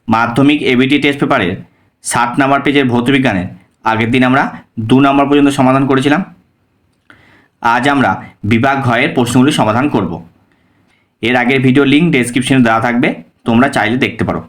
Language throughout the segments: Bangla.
মাধ্যমিক এবিটি টেস্ট পেপারের 60 নম্বর পেজের ভৌতবিজ্ঞানের আগের দিন আমরা 2 নম্বর পর্যন্ত সমাধান করেছিলাম। আজ আমরা বিভাগ ঘয়ের প্রশ্নগুলি সমাধান করব। এর আগের ভিডিও লিঙ্ক ডেসক্রিপশনে দেওয়া থাকবে, তোমরা চাইলে দেখতে পারো।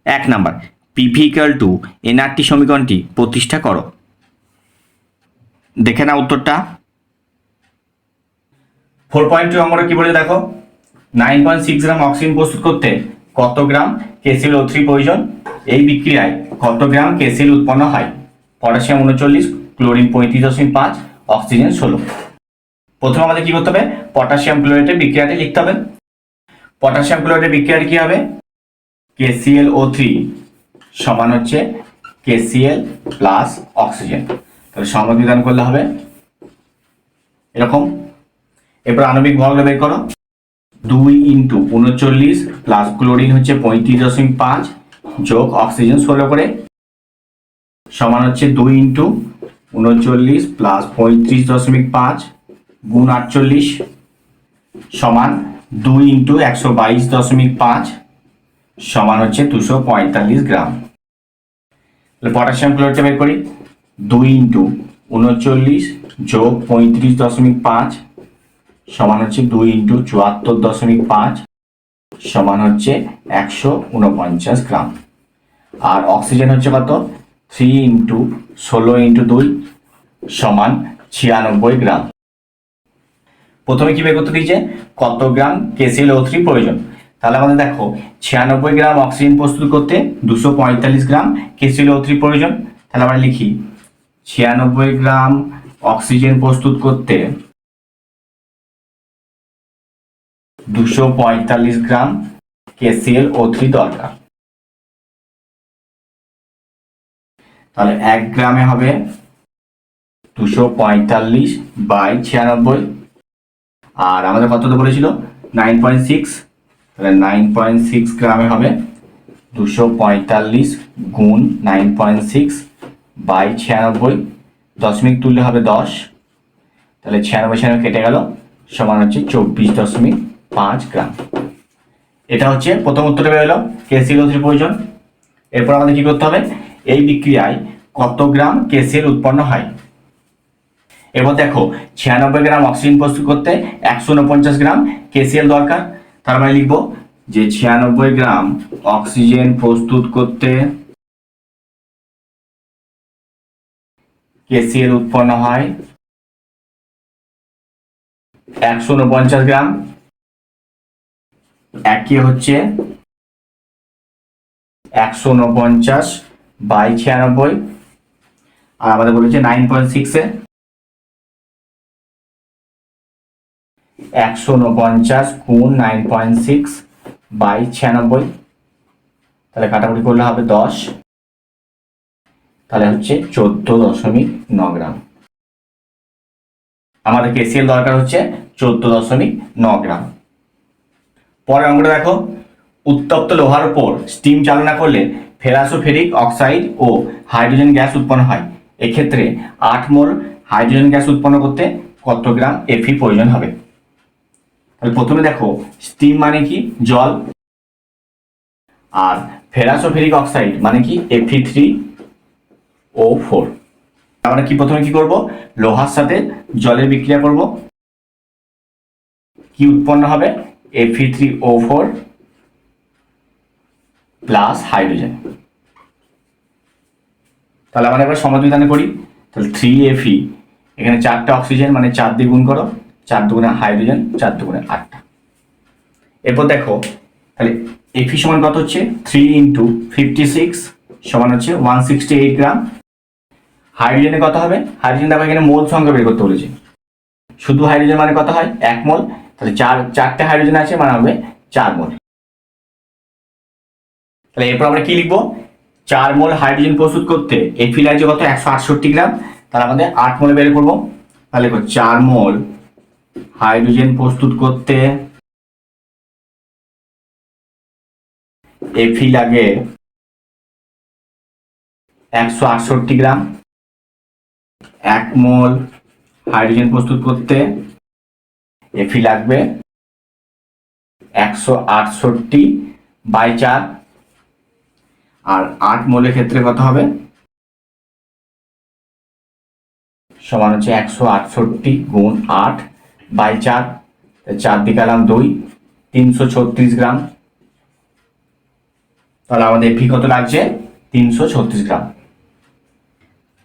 1 number, PV equal to nRT সমীকরণটি প্রতিষ্ঠা করো। দেখে নাও উত্তরটা। 4.2 নম্বরে কি বলে দেখো, 9.6 গ্রাম অক্সিজেন প্রস্তুত করতে কত গ্রাম KClO3 প্রয়োজন? এই বিক্রিয়ায় কত গ্রাম KCl উৎপন্ন হয়? Potassium 39, chlorine 35.5, oxygen 16। প্রথমে আমাদের কি করতে হবে? পটাশিয়াম ক্লোরাইডের বিক্রিয়াটি লিখতে হবে। পটাশিয়াম ক্লোরাইডের বিক্রিয়াটি কি হবে? KClO3 সমান হচ্ছে KCl প্লাস অক্সিজেন। তাহলে সমবিধান করলে হবে এরকম। এরপর আণবিক ভরগুলো বের করো। 2 × 39 প্লাস ক্লোরিন হচ্ছে 35.5 যোগ অক্সিজেন 16 করে সমান হচ্ছে 2 × 39 প্লাস 35.5 গুণ 48 সমান 2 × 122.5 সমান হচ্ছে 245 গ্রাম। তাহলে পটাশিয়াম ক্লোরাইডটা বের করি। 2 × 39 যোগ 35.5 সমান হচ্ছে 2 × 74.5 সমান হচ্ছে 149 গ্রাম। আর অক্সিজেন হচ্ছে কত? 3 × 16 × 2 সমান 96 গ্রাম। প্রথমে কি বের করতে দিয়েছে? কত গ্রাম KClO3 প্রয়োজন। তাহলে আমাদের দেখো 96 গ্রাম অক্সিজেন প্রস্তুত করতে 245 গ্রাম KClO3 প্রয়োজন। তাহলে আমরা লিখি 96 গ্রাম অক্সিজেন প্রস্তুত করতে 245 গ্রাম KClO3 দরকার। তাহলে 1 গ্রামে হবে 245 বাই 96, আর আমাদের কতটা বলেছিল? 9.6। তাহলে 9.6 গ্রামে হবে 245 গুণ 9.6 বাই 96, দশমিক তুললে হবে 10। তাহলে 96 কেটে গেল সমান হচ্ছে 24.5 গ্রাম। এটা হচ্ছে প্রথম উত্তরে বেরোলো KClO3 প্রয়োজন। এরপর আমাদের কি করতে হবে? এই বিক্রিয়ায় কত গ্রাম KCl উৎপন্ন হয়। এবার দেখো 96 গ্রাম অক্সিজেন প্রস্তুত করতে 149 গ্রাম KCl দরকার। তার মানে লিখবো যে 96 গ্রাম অক্সিজেন প্রস্তুত করতে KCl উৎপন্ন হয় 149 গ্রাম। একই হচ্ছে 149 বাই 96, আর আমাদের বলেছে 9.6 149 গুণ 9.6 বাই 96, তাহলে কাটাকুটি করলে হবে 10। তাহলে হচ্ছে 14.9 গ্রাম। আমাদের KCl দরকার হচ্ছে 14.9 গ্রাম। পরের অঙ্কটা দেখো, উত্তপ্ত লোহার উপর স্টিম চালনা করলে ফেরাসোফেরিক অক্সাইড ও হাইড্রোজেন গ্যাস উৎপন্ন হয়। এক্ষেত্রে 8 মোল হাইড্রোজেন গ্যাস উৎপন্ন করতে কত গ্রাম Fe প্রয়োজন হবে? তাহলে প্রথমে দেখো স্টিম মানে কি? জল। আর ফেরাসোফেরিক অক্সাইড মানে কি? Fe3O4। আমরা কি প্রথমে কি করব? লোহার সাথে জলের বিক্রিয়া করব। কি উৎপন্ন হবে? Fe3O4 plus hydrogen. তাহলে আমরা এবার সমাধান করি। তাহলে 3Fe, এখানে 4টা অক্সিজেন মানে 4 দিয়ে গুণ করো, 4 দুগুণে হাইড্রোজেন, 4 দুগুণে 8টা। এরপর দেখো তাহলে Fe সমান কত হচ্ছে? 3 × 56 সমান হচ্ছে 168 গ্রাম। হাইড্রোজেনে কত হবে? হাইড্রোজেন দেখো এখানে মোল সংখ্যা বের করতে বলেছে। শুধু হাইড্রোজেন মানে কত হয়? 1 মোল। তাহলে 4টে হাইড্রোজেন আছে মানে হবে 4 মোল। তাহলে এরপর আমরা কি লিখবো? 4 মোল হাইড্রোজেন প্রস্তুত করতে Fe লাগছে কত? 168 গ্রাম। তাহলে আমাদের 8 মোলে বের করবো। তাহলে 4 মোল হাইড্রোজেন প্রস্তুত করতে Fe লাগে 168 গ্রাম। 1 মোল হাইড্রোজেন প্রস্তুত করতে Fe লাগবে 168 বাই 4, আর 8 মোলের ক্ষেত্রে কত হবে, সমান হচ্ছে 168 গুণ 8 বাই 4, 4 দিয়ে গেলাম 2, 336 গ্রাম। তাহলে আমাদের ফি কত লাগছে, 336 গ্রাম।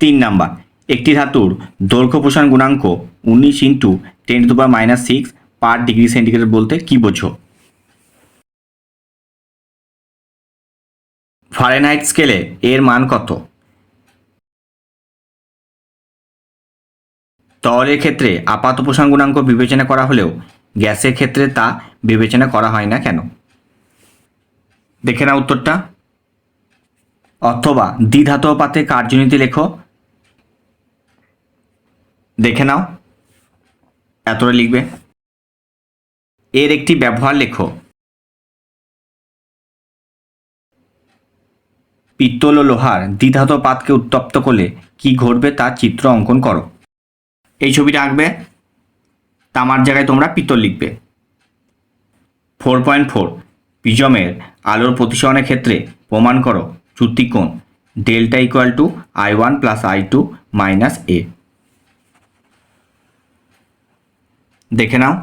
3 নাম্বার, একটি ধাতুর দৈর্ঘ্য প্রসারণ গুণাঙ্ক 19 ইন্টু 10⁻⁻6 পার ডিগ্রি সেন্টিগ্রেড বলতে কি বোঝো? ফারেনহাইট স্কেলে এর মান কত? তরলের ক্ষেত্রে আপাত প্রসারণ গুণাঙ্ক বিবেচনা করা হলেও গ্যাসের ক্ষেত্রে তা বিবেচনা করা হয় না কেন? দেখে নাও উত্তরটা। অথবা দ্বিধাতব পাতের কার্যনীতি লেখো। দেখে নাও, এতটা লিখবে। এর একটি ব্যবহার লেখো। পিত্তল ও লোহার দ্বিধাতব পাতকে উত্তপ্ত করলে কি ঘটবে তার চিত্র অঙ্কন করো। এই ছবিটা আঁকবে, তামার জায়গায় তোমরা পিত্তল লিখবে। 4.4 প্রিজমের আলোর প্রতিসরণের ক্ষেত্রে প্রমাণ করো চ্যুতি কোণ delta equal to I1 plus I2 minus A। দেখে নাও,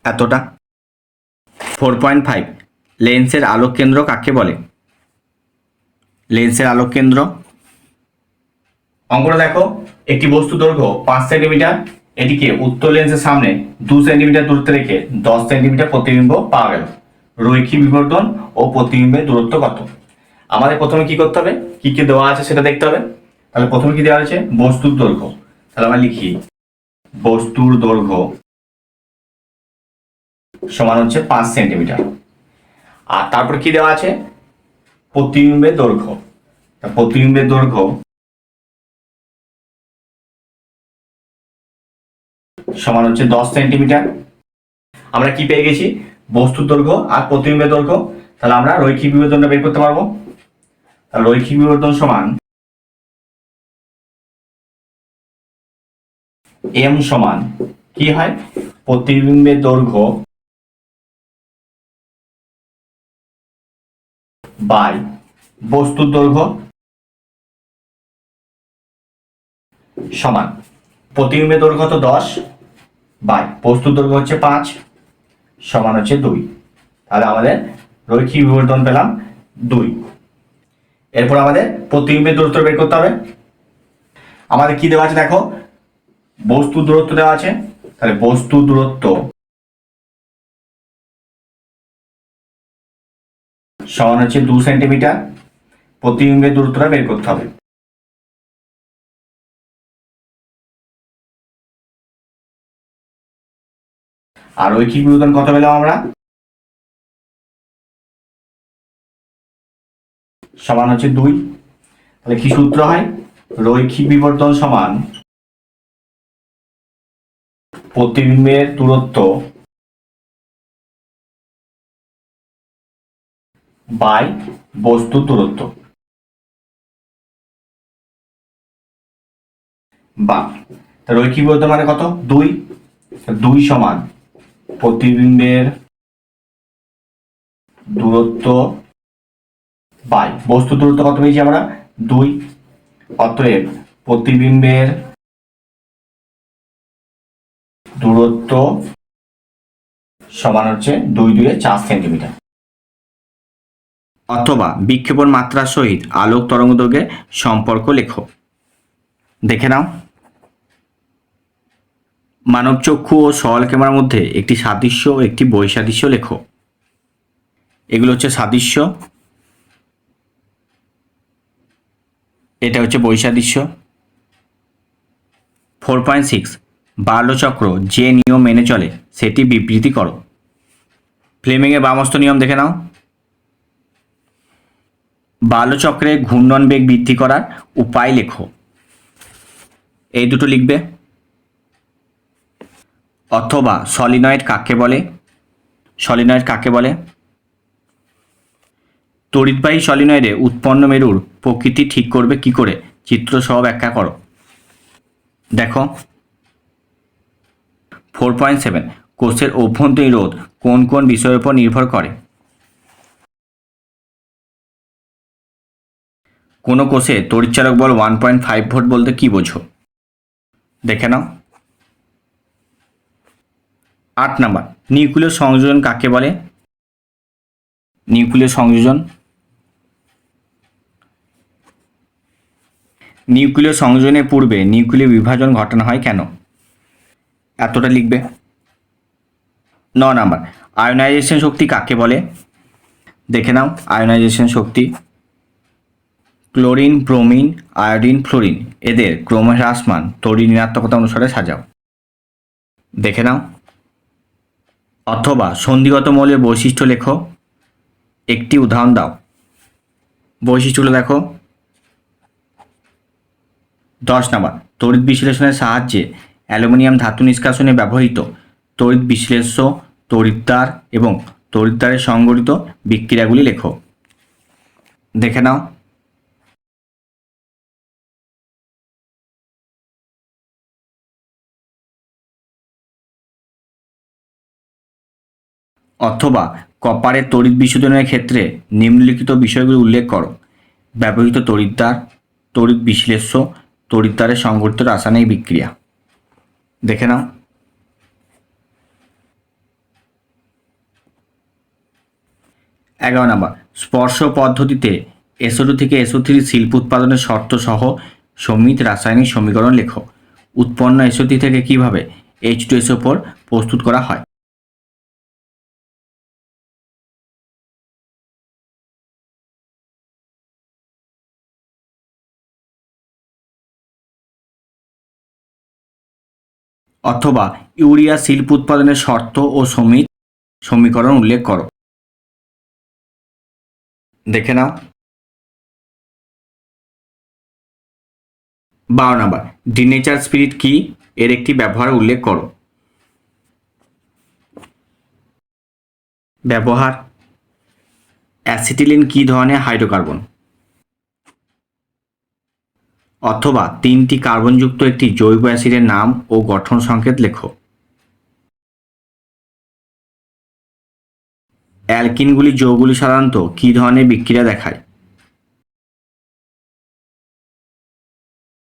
এতটা। 4.5 লেন্সের আলোক কেন্দ্র কাকে বলে? লেন্সের আলোক কেন্দ্র, অঙ্কটা দেখো। একটি বস্তু দৈর্ঘ্য 5 সেন্টিমিটার, এটিকে উত্তর লেন্সের সামনে 2 সেন্টিমিটার দূরত্বে রেখে 10 সেন্টিমিটার প্রতিবিম্ব পাওয়া গেল। রৈখিক বিবর্তন ও প্রতিবিম্বের দূরত্ব কত? আমাদের প্রথমে কি করতে হবে, কি কি দেওয়া আছে সেটা দেখতে হবে। তাহলে প্রথমে কি দেওয়া আছে, বস্তুর দৈর্ঘ্য। তাহলে আমরা লিখি বস্তুর দৈর্ঘ্য সমান হচ্ছে 5 সেন্টিমিটার। আর তারপর কি দেওয়া আছে, প্রতিবিম্বের দৈর্ঘ্য। প্রতিবিম্বের দৈর্ঘ্য সমান হচ্ছে 10 সেন্টিমিটার। আমরা কি পেয়ে গেছি, বস্তুর দৈর্ঘ্য আর প্রতিবিম্বের দৈর্ঘ্য। তাহলে আমরা রৈখিক বিবর্তনটা বের করতে পারবো। তাহলে রৈখিক বিবর্তন সমান m সমান কি হয়, প্রতিবিম্বের দৈর্ঘ্য বাই বস্তুর দৈর্ঘ্য সমান প্রতিবিম্বের দৈর্ঘ্য তো 10 বাই বস্তুর দৈর্ঘ্য হচ্ছে 5 সমান হচ্ছে 2। তাহলে আমাদের রৈখিক বিবর্তন পেলাম 2। এরপর আমাদের প্রতিবিম্বের দূরত্ব বের করতে হবে। আমাদের কি দেওয়া আছে দেখো, বস্তুর দূরত্ব দেওয়া আছে। তাহলে বস্তুর দূরত্ব সমান হচ্ছে 2 সেন্টিমিটার। প্রতিবিম্বের দূরত্বটা বের করতে হবে। আর রৈখিক বিবর্তন কত পেলাম আমরা, সমান হচ্ছে 2। তাহলে কি সূত্র হয়, রৈখিক বিবর্তন সমান প্রতিবিম্বের দূরত্ব বাই বস্তুর দূরত্ব। বা রৈখিক বিবর্তন মানে কত, 2। 2 সমান প্রতিবিম্বের দূরত্ব বাই বস্তুর দূরত্ব কত পেয়েছি আমরা, 2। অতএব প্রতিবিম্বের দূরত্ব সমান হচ্ছে 2 2 4 সেন্টিমিটার। অথবা বিক্ষেপণ মাত্রার সহিত আলোক তরঙ্গদৈর্ঘ্যের সম্পর্ক লেখো। দেখে নাও, মানব চক্ষু ও সরল ক্যামেরার মধ্যে একটি সাদৃশ্য ও একটি বৈসাদৃশ্য লেখো। এগুলো হচ্ছে সাদৃশ্য, এটা হচ্ছে বৈসাদৃশ্য। 4.6 বার্লো চক্র যে নিয়ম মেনে চলে সেটি বিবৃতি করো। ফ্লেমিংয়ের বামস্ত নিয়ম দেখে নাও। বার্লো চক্রে ঘূর্ণন বেগ বৃদ্ধি করার উপায় লেখো। এই দুটো লিখবে। অথবা সলিনয়েড কাকে বলে? সলিনয়েড কাকে বলে? তড়িৎবাহী সলিনয়েডে উৎপন্ন মেরুর প্রকৃতি ঠিক করবে কি করে, চিত্র সহ ব্যাখ্যা করো। দেখো 4.7 কোষের অভ্যন্তরীণ রোধ কোন কোন বিষয়ের উপর নির্ভর করে? কোনো কোষে তড়িৎচালক বল 1.5 ভোল্ট বলতে কি বোঝো? দেখে নাও। 8 নাম্বার, নিউক্লিয় সংযোজন কাকে বলে? নিউক্লিয় সংযোজন, নিউক্লিয় সংযোজনের পূর্বে নিউক্লিয় বিভাজন ঘটানো হয় কেন? এতটা লিখবে। 9 নাম্বার, আয়নাইজেশন শক্তি কাকে বলে? দেখে নাও আয়নাইজেশন শক্তি। ক্লোরিন, ব্রোমিন, আয়োডিন, ফ্লোরিন এদের ক্রমহ্রাসমান তড়িৎ ঋণাত্মকতা অনুসারে সাজাও। দেখে নাও। অথবা সন্ধিগত মৌলের বৈশিষ্ট্য লেখো, একটি উদাহরণ দাও। বৈশিষ্ট্যগুলো দেখো। 10 নাম্বার, তড়িৎ বিশ্লেষণের সাহায্যে অ্যালুমিনিয়াম ধাতু নিষ্কাশনে ব্যবহৃত তড়িৎ বিশ্লেষ্য, তড়িৎদ্বার এবং তড়িৎদ্বারের সংঘটিত বিক্রিয়াগুলি লেখো। দেখে নাও। অথবা কপারের তড়িৎ বিশোধনের ক্ষেত্রে নিম্নলিখিত বিষয়গুলি উল্লেখ করো: ব্যবহৃত তড়িৎদ্বার, তড়িৎ বিশ্লেষ্য, তড়িৎদ্বারের সংঘটিত রাসায়নিক বিক্রিয়া। দেখে নাও। 11 নাম্বার, স্পর্শ পদ্ধতিতে SO2 থেকে SO3 শিল্প উৎপাদনের শর্ত সহ সমিত রাসায়নিক সমীকরণ লেখো। উৎপন্ন SO3 থেকে কিভাবে H2SO4 প্রস্তুত করা হয়? অথবা ইউরিয়া শিল্প উৎপাদনের শর্ত ও সমিত সমীকরণ উল্লেখ করো। দেখে নাও। 12 নাম্বার, ডিনেচার স্পিরিট কি? এর একটি ব্যবহার উল্লেখ করো। ব্যবহার: অ্যাসিটিলিন কি ধরনের হাইড্রোকার্বন? অথবা 3টি কার্বনযুক্ত একটি জৈব অ্যাসিডের নাম ও গঠন সংকেত লেখো। অ্যালকিনগুলি যৌগগুলি সাধারণত কী ধরনের বিক্রিয়া দেখায়?